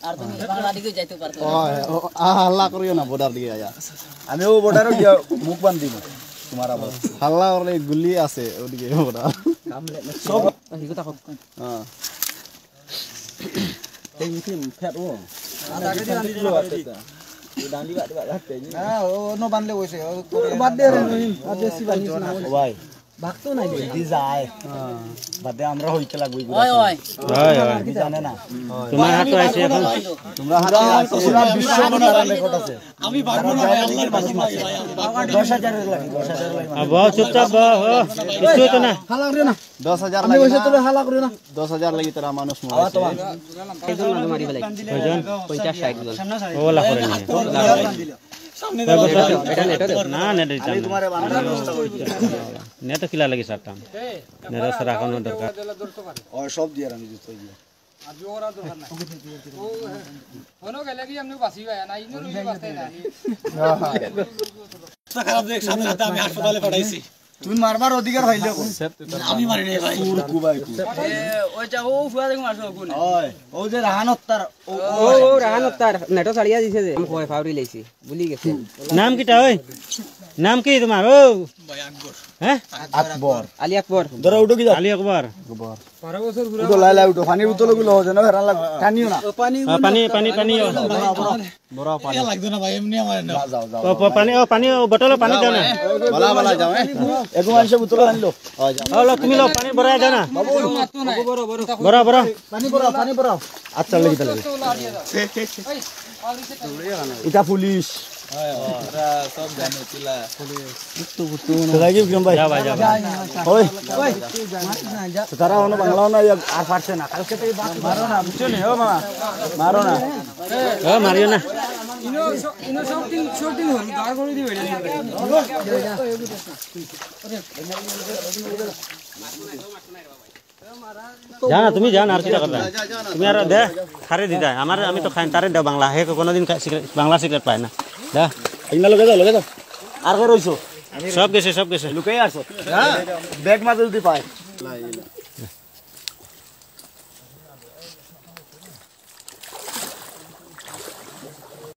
আর তুমি বাংলা দিকে যাইতে পারতো হাল্লা করিও না বর্ডার দিকে আয়া আমিও বর্ডারে গিয়ে মুখ বান্ধিব তোমার আবার হাল্লা করলে গুলি আছে ওদিকে বর্ডার সব কথা কও হ্যাঁ এই মিটি ফেট ও ডান্ডি বাদ হাতে না ও নো বানলে কইছে বাদ দে রে আর বেশি বানিস না ভাই ভাগতো নাই দি যায় বাদে আমরা হইতে লাগবই ওই ওই কি জানে না তোমার হাতে আছে এখন তোমরা হাতে পুরা বিশ্ব মনার রেকর্ড আছে আমি ভাগবো না আল্লাহর বাসি ভাই 10,000 এর লাগি 10,000 এর লাগি বাহ চুপচাপ বাহ কিছু তো না হালা করে না 10,000 আমি ওইসে তোরে হালা করে না 10,000 লাগি তোরা মানুষ আওয়া তো এইজন মানুষ মারি ফেলাই কয়জন 50 60 জন ওলা করে নি সামনে এটা না না এটা তোমারে বানানোর ব্যবস্থা করি নে তো কিলা লাগি সারতাম নে তো রাখানো দরকার ও সব দিয়ে আমি দিতে গিয়ে আজ ওরা দরকার নাই ও হনো গেলে কি আমনে বাসি ভাই না ইনো রুই বাসতে না খারাপ দেখ সামনে হাতে আমি হাসপাতালে পাঠাইছি তুমি মারবার অধিকার হইলে আমি মারি নাই ভাই কুবাই কু ওই যা ও ফুয়া দেখো মারছো কোন ওই ও যে রাহানত তার ও রাহানত তার নেটো ছাড়িয়া দিছে যে আমি কয় ফাউরি লাইছি ভুলি গেছে নাম কিটা ওই নাম কি তোমার ও ভাই আকবর হ্যাঁ আকবর আলী আকবর ধরো উঠো কি যাও আলী আকবর 12 বছর ঘুরে উঠো লাই লাই উঠো পানির বোতল গুলো হচ্ছে না ফেরান লাগ টানিও না পানি পানি পানি বড় পানি লাগতো না ভাই এমনি আমার না যাও যাও পানি বটল পানি দাও না বলা বলা যাও এগো মানুষ বোতল আনলো ও তুমি লো পানি ভরা দাও না মারতো না বড় বড় বড় বড় পানি পড়াও আচ্ছা লাগি তাহলে এটা পুলিশ সব জানো চিলা রাগিব কেন ভাই যা ভাই যা ওই তারা হনো বাংলাও না আর পারছে না কালকে তো মারো না বুঝছো নি ও মামা মারো না ও মারিও না ইনো সব দিন হল দাঁড় করে দিবে জানা তুমি জানা আর কি করবে তুমি আর দে খারে দি দে আমার আমি তো খাই তারে দাও বাংলা হে কোনোদিন বাংলা সিগারেট পায় না দে ইনা লগে যাও আর কই রইছো সব গেছে লুকাই আসো হ্যাঁ ব্যাগ মাঝে যদি পায়